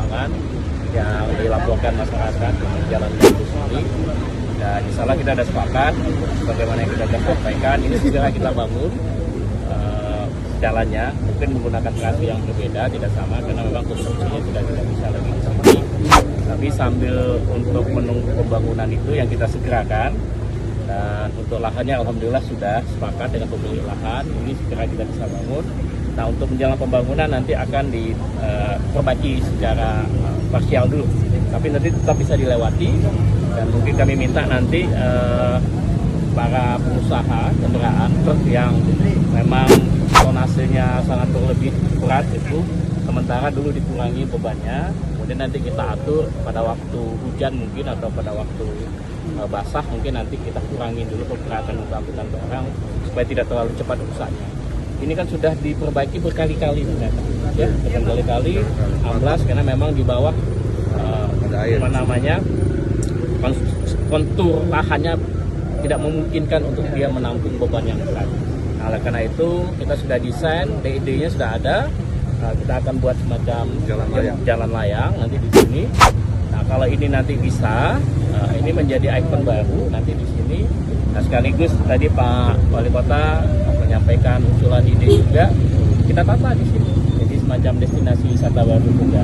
lapangan yang dilaporkan masyarakat untuk jalan bagus ini. Dan insyaallah kita ada sepakat bagaimana yang kita sudah sampaikan, ini segera kita bangun jalannya, mungkin menggunakan trase yang berbeda, tidak sama karena memang konstruksinya sudah tidak bisa lagi di sini. Tapi sambil untuk menunggu pembangunan itu yang kita segerakan, dan untuk lahannya alhamdulillah sudah sepakat dengan pemilik lahan, ini segera kita bisa bangun. Nah, untuk menjalankan pembangunan nanti akan diperbaiki secara parsial dulu, tapi nanti tetap bisa dilewati, dan mungkin kami minta nanti para pengusaha kendaraan truk yang memang tonasenya sangat lebih berat itu sementara dulu dikurangi bebannya, kemudian nanti kita atur pada waktu hujan mungkin atau pada waktu basah mungkin nanti kita kurangi dulu pergerakan untuk angkutan barang supaya tidak terlalu cepat rusaknya. Ini kan sudah diperbaiki berkali-kali ternyata, ya, berkali-kali amblas karena memang di bawah kontur lahannya tidak memungkinkan untuk dia menampung beban yang berat. Nah, oleh karena itu kita sudah desain, DID-nya sudah ada. Kita akan buat semacam jalan layang nanti di sini. Nah, kalau ini nanti bisa, ini menjadi ikon baru nanti di sini. Nah, sekaligus tadi Pak Wali Kota menyampaikan usulan ide juga, kita tata di sini. Jadi semacam destinasi wisata baru juga.